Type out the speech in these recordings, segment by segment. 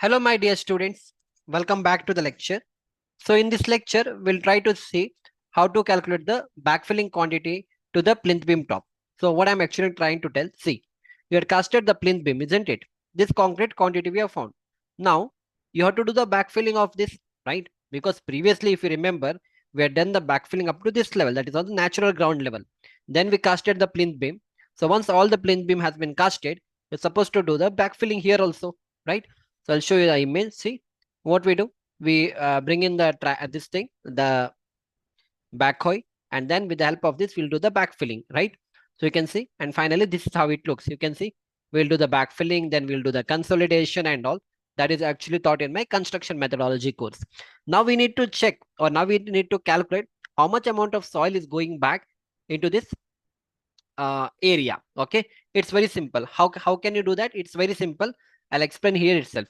Hello, my dear students. Welcome back to the lecture. So, in this lecture, we'll try to see how to calculate the backfilling quantity to the plinth beam top. So, what I'm actually trying to tell, see, you had casted the plinth beam, isn't it? This concrete quantity we have found. Now, you have to do the backfilling of this, right? Because previously, if you remember, we had done the backfilling up to this level, that is on the natural ground level. Then we casted the plinth beam. So, once all the plinth beam has been casted, you're supposed to do the backfilling here also, right? So I'll show you the image. See what we do. We bring in the this thing, the backhoe, and then with the help of this, we'll do the backfilling, right? So you can see, and finally, this is how it looks. You can see, we'll do the backfilling, then we'll do the consolidation and all. That is actually taught in my construction methodology course. Now we need to check, or now we need to calculate how much amount of soil is going back into this area. Okay, it's very simple. How can you do that? It's very simple. I'll explain here itself.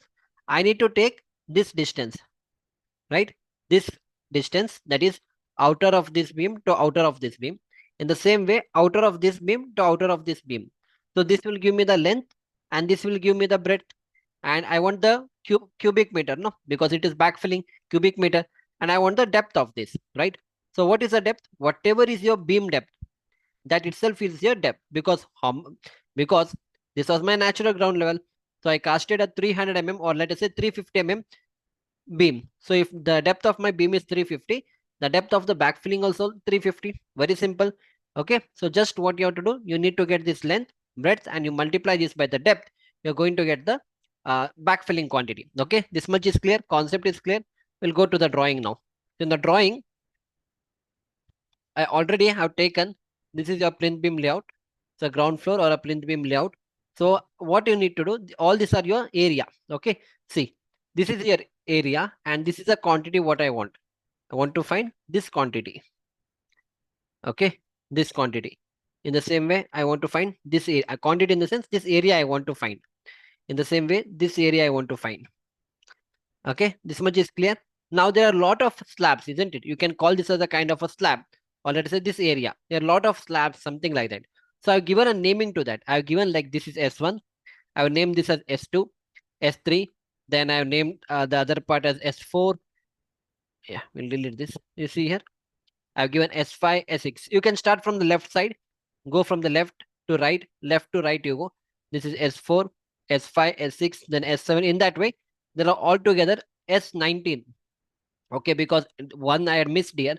I need to take this distance, right? This distance, that is outer of this beam to outer of this beam. In the same way, outer of this beam to outer of this beam. So this will give me the length and this will give me the breadth. And I want the cubic meter, no, because it is backfilling cubic meter. And I want the depth of this, right? So what is the depth? Whatever is your beam depth, that itself is your depth, because this was my natural ground level. So I casted a 300 mm, or let us say 350 mm beam. So if the depth of my beam is 350, the depth of the backfilling also 350. Very simple. Okay, so just what you have to do, you need to get this length, breadth, and you multiply this by the depth. You're going to get the backfilling quantity. Okay, this much is clear. Concept is clear. We'll go to the drawing now. In the drawing, I already have taken, this is your plinth beam layout. It's a ground floor or a plinth beam layout. So what you need to do, all these are your area. Okay, see, this is your area and this is a quantity what I want. I want to find this quantity. Okay, this quantity. In the same way, I want to find this a quantity, in the sense this area I want to find. In the same way, this area I want to find. Okay, this much is clear. Now there are a lot of slabs, isn't it? You can call this as a kind of a slab, or let's say this area. There are a lot of slabs, something like that. So I've given a naming to that. I've given like this is S1. I will name this as S2, S3. Then I've named the other part as S4. Yeah, we'll delete this. You see here, I've given S5, S6. You can start from the left side, go from the left to right you go. This is S4, S5, S6, then S7. In that way, there are altogether S19. Okay, because one I had missed here.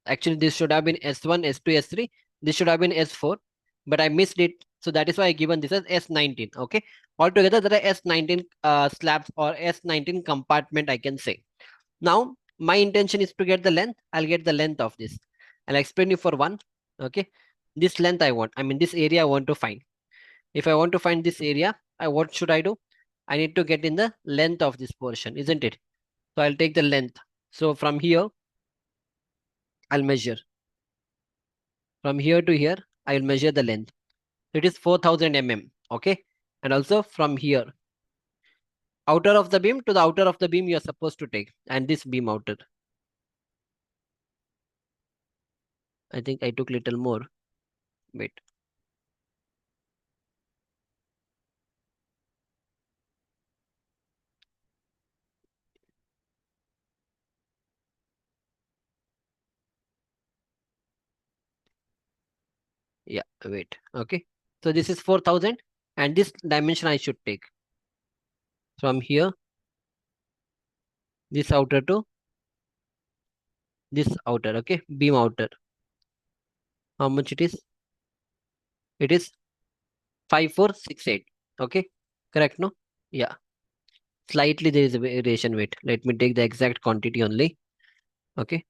Actually, this should have been S1, S2, S3. This should have been S4, but I missed it. So that is why I given this as S19. Okay, altogether there are S19 slabs or S19 compartment, I can say. Now, my intention is to get the length. I'll get the length of this. I'll explain you for one. Okay, this length I want. I mean, this area I want to find. If I want to find this area, what should I do? I need to get in the length of this portion, isn't it? So I'll take the length. So from here, I'll measure. From here to here, I'll measure the length. It is 4000 mm. Okay. And also from here, outer of the beam to the outer of the beam, you're supposed to take. And this beam outer. I think I took little more. Wait. Yeah, wait. Okay. So this is 4000 and this dimension I should take from here, this outer to this outer. Okay. Beam outer. How much it is? It is 5468. Okay. Correct, no? Yeah. Slightly there is a variation. Wait. Let me take the exact quantity only. Okay.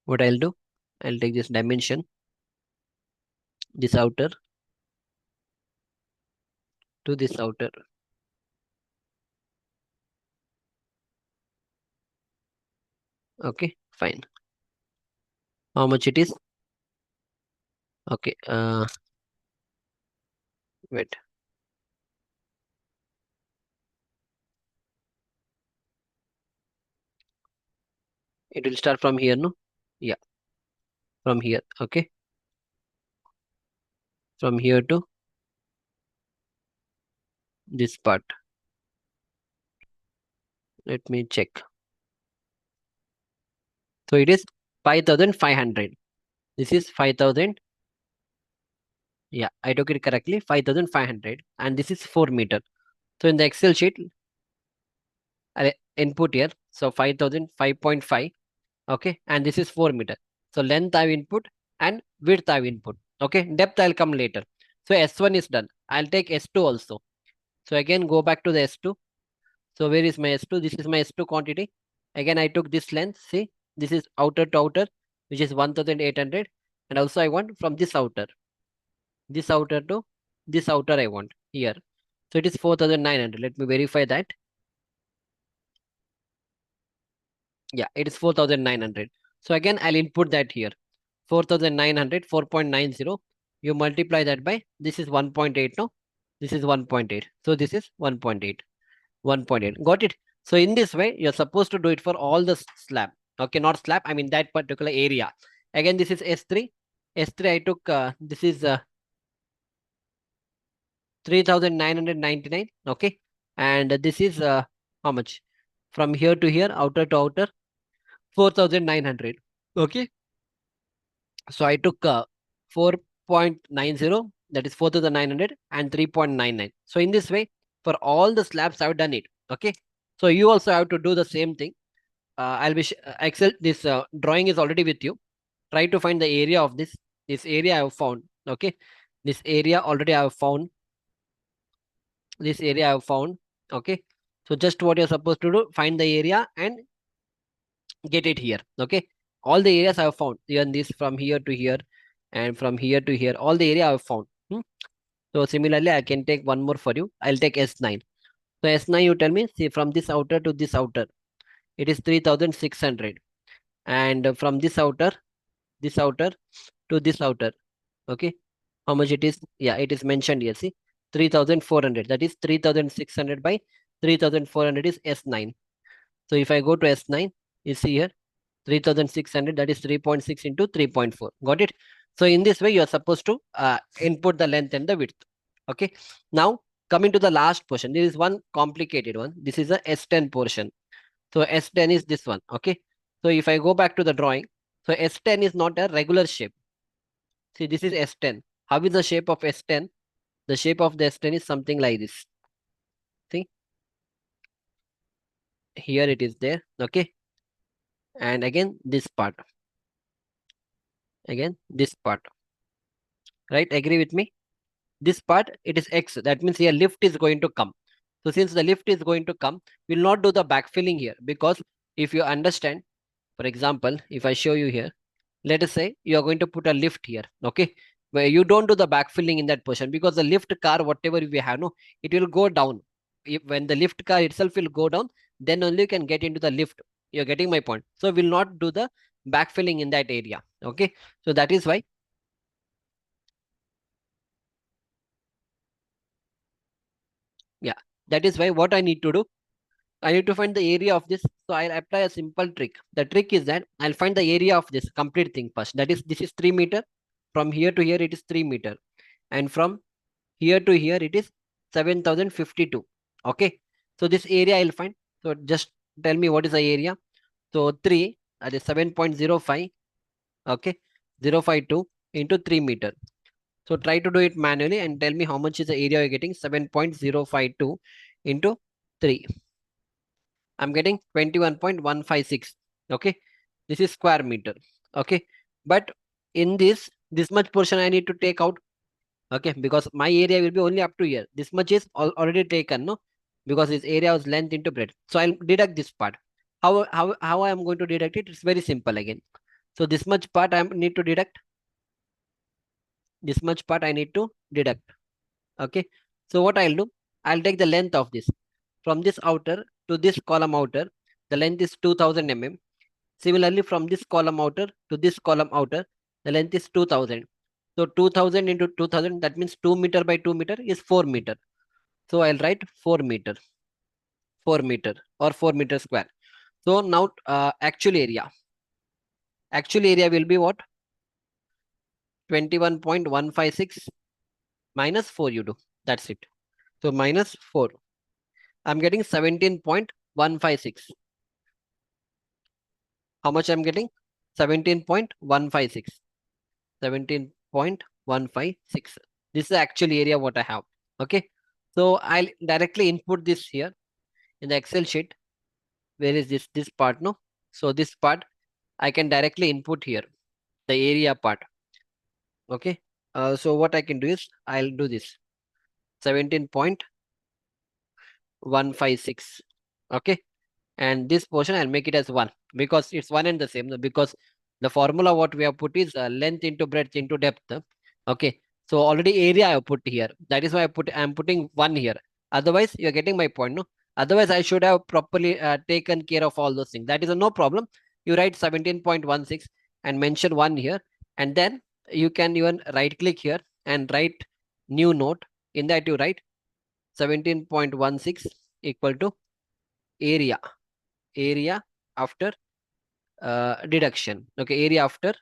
What I'll do, I'll take this dimension, this outer to this outer. Okay. Fine. How much it is? Okay. Wait. It will start from here, no? Yeah. From here. Okay. From here to this part. Let me check. So it is 5,500. This is 5,000. Yeah, I took it correctly. 5,500. And this is 4 meter. So in the Excel sheet, I'll input here. So 5,000, 5.5. Okay. And this is 4 meter. So length I've input and width I've input. Okay. Depth I'll come later. So S1 is done. I'll take S2 also. So again, go back to the S2. So where is my S2? This is my S2 quantity. Again, I took this length. See, this is outer to outer, which is 1,800. And also I want from this outer to this outer I want here. So it is 4,900. Let me verify that. Yeah, it is 4,900. So again, I'll input that here. 4,900, 4.90. You multiply that by, this is 1.8, no? This is 1.8. So this is 1.8. 1.8. Got it? So in this way, you're supposed to do it for all the slab. Okay, not slab, I mean that particular area. Again, this is S3. S3 I took, this is 3,999. Okay. And this is how much? From here to here, outer to outer, 4,900. Okay. So I took 4.90, that is 4,900 and 3.99. So in this way, for all the slabs, I've done it. Okay. So you also have to do the same thing. I'll be Excel. This drawing is already with you. Try to find the area of this. This area I have found. Okay. This area already I have found. This area I have found. Okay. So just what you're supposed to do, find the area and get it here. Okay. All the areas I have found. Even this from here to here and from here to here. All the area I have found. So similarly, I can take one more for you. I'll take S9. So S9, you tell me, see from this outer to this outer, it is 3,600. And from this outer to this outer, okay, how much it is? Yeah, it is mentioned here. See, 3,400. That is 3,600 by 3,400 is S9. So if I go to S9, you see here 3,600, that is 3.6 into 3.4. Got it? So in this way, you are supposed to input the length and the width. Okay. Now coming to the last portion, there is one complicated one. This is a S10 portion. So S10 is this one. Okay. So if I go back to the drawing, so S10 is not a regular shape. See, this is S10. How is the shape of S10? The shape of the S10 is something like this. See, here it is there. Okay. And again, this part. Again, this part. Right? Agree with me? This part, it is X. That means here lift is going to come. So since the lift is going to come, we'll not do the backfilling here, because if you understand, for example, if I show you here, let us say you are going to put a lift here. Okay. Where you don't do the backfilling in that portion, because the lift car, whatever we have, no, it will go down. When the lift car itself will go down, then only you can get into the lift. You're getting my point. So we'll not do the backfilling in that area. Okay. So that is why. Yeah. That is why what I need to do, I need to find the area of this. So I'll apply a simple trick. The trick is that I'll find the area of this complete thing first. That is, this is 3 meter. From here to here, it is 3 meter. And from here to here, it is 7,052. Okay. So this area I'll find. So just tell me what is the area. So 3, that is 7.05. Okay. 052 into 3 meter. So try to do it manually and tell me how much is the area you're getting. 7.052 into 3. I'm getting 21.156. Okay. This is square meter. Okay. But in this much portion I need to take out. Okay. Because my area will be only up to here. This much is already taken, no? Because this area was length into breadth. So I'll deduct this part. How I am going to deduct it? It's very simple again. So this much part I need to deduct. This much part I need to deduct. Okay. So what I'll do? I'll take the length of this. From this outer to this column outer, the length is 2000 mm. Similarly, from this column outer to this column outer, the length is 2000. So 2000 into 2000, that means 2 meter by 2 meter is 4 meter. So I'll write 4 meter, 4 meter or 4 meter square. So now actual area. Actual area will be what? 21.156 minus 4 you do. That's it. So minus 4. I'm getting 17.5. 156. How much I'm getting? 17.156. 17.156. This is the actual area what I have. Okay. So I'll directly input this here in the Excel sheet. Where is this? This part, no? So this part I can directly input here, the area part. Okay. So what I can do is I'll do this 17.156. Okay. And this portion I'll make it as 1 because it's one and the same. Because the formula what we have put is length into breadth into depth. Okay. So already area I have put here. That is why I'm putting 1 here. Otherwise, you're getting my point, no? Otherwise, I should have properly taken care of all those things. That is no problem. You write 17.16 and mention 1 here. And then you can even right click here and write new note. In that you write 17.16 equal to area after deduction. Okay, area after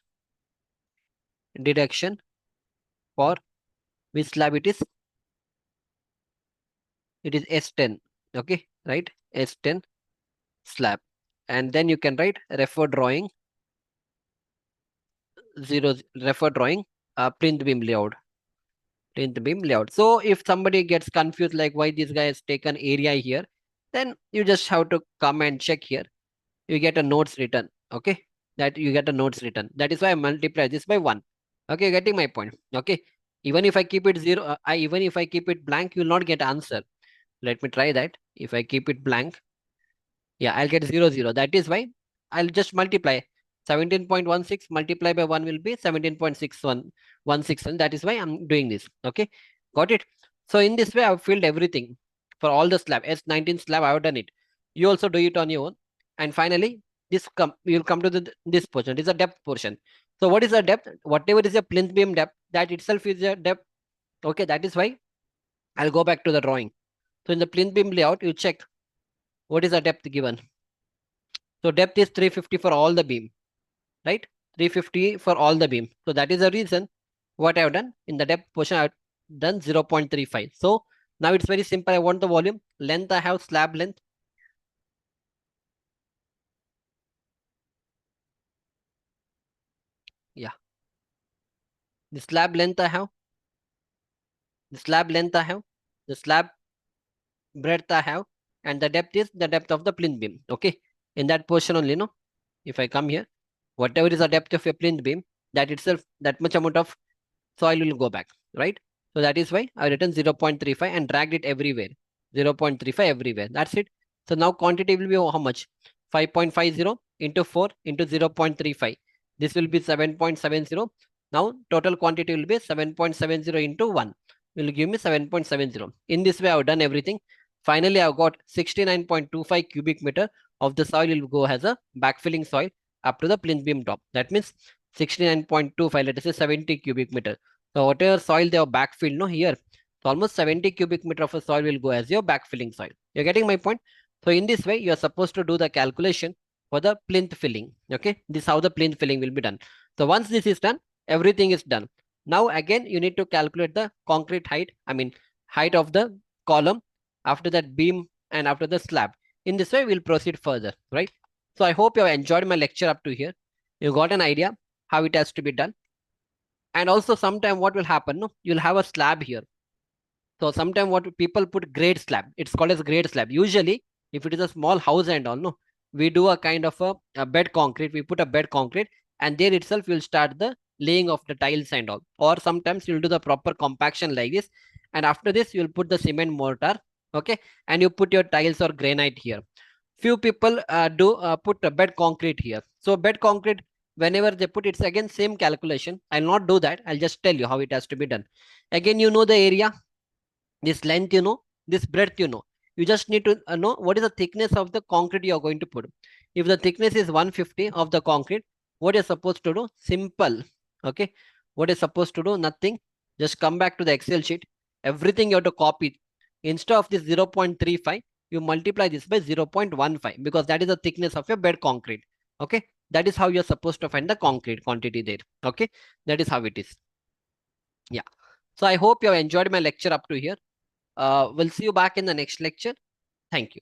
deduction for which slab it is? It is S10. Okay, right? S10 slab. And then you can write refer drawing plinth beam layout. Plinth beam layout. So if somebody gets confused like why this guy has taken area here, then you just have to come and check here. You get a notes written. Okay, that you get a notes written. That is why I multiply this by 1. Okay, getting my point. Okay, even if I keep it 0, even if I keep it blank, you will not get answer. Let me try that. If I keep it blank, yeah, I'll get 0 0. That is why I'll just multiply 17.16 multiply by 1 will be 17.6116. That is why I'm doing this. Okay, got it. So in this way I've filled everything for all the slab. S19 slab I've done it. You also do it on your own. And finally you'll come to this portion. This is a depth portion. So what is the depth? Whatever is a plinth beam depth, that itself is a depth. Okay, that is why I'll go back to the drawing. So in the plinth beam layout, you check what is the depth given. So depth is 350 for all the beam, right? 350 for all the beam. So that is the reason what I have done in the depth portion. I have done 0.35. So now it's very simple. I want the volume. Length I have slab length. Yeah. The slab length I have. The slab length I have. The slab breadth I have. And the depth is the depth of the plinth beam. Okay. In that portion only, no? If I come here, whatever is the depth of a plinth beam, that itself, that much amount of soil will go back, right? So that is why I written 0.35 and dragged it everywhere. 0.35 everywhere. That's it. So now quantity will be how much? 5.50 into 4 into 0.35. This will be 7.70. Now total quantity will be 7.70 into 1. Will give me 7.70. In this way, I've done everything. Finally, I've got 69.25 cubic meter of the soil will go as a backfilling soil up to the plinth beam top. That means 69.25, let us say 70 cubic meter. So whatever soil they have backfilled, no, here, so almost 70 cubic meter of a soil will go as your backfilling soil. You're getting my point? So in this way, you're supposed to do the calculation for the plinth filling. Okay, this is how the plinth filling will be done. So once this is done, everything is done. Now again, you need to calculate the concrete height, height of the column, after that beam and after the slab. In this way, we'll proceed further, right? So I hope you have enjoyed my lecture up to here. You got an idea how it has to be done. And also sometime what will happen, no? You'll have a slab here. So sometime what people put grade slab, it's called as grade slab. Usually, if it is a small house and all, no, we do a kind of a bed concrete. We put a bed concrete and there itself you'll start the laying of the tiles and all. Or sometimes you'll do the proper compaction like this. And after this, you'll put the cement mortar, okay? And you put your tiles or granite here. Few people do put a bed concrete here. So bed concrete, whenever they put, it's again same calculation. I'll not do that. I'll just tell you how it has to be done. Again, you know the area, this length, you know, this breadth, you know. You just need to know what is the thickness of the concrete you are going to put. If the thickness is 150 of the concrete, what you're supposed to do? Simple. Okay. What is supposed to do? Nothing. Just come back to the Excel sheet. Everything you have to copy. Instead of this 0.35, you multiply this by 0.15 because that is the thickness of your bed concrete. Okay. That is how you're supposed to find the concrete quantity there. Okay. That is how it is. Yeah. So I hope you have enjoyed my lecture up to here. We'll see you back in the next lecture. Thank you.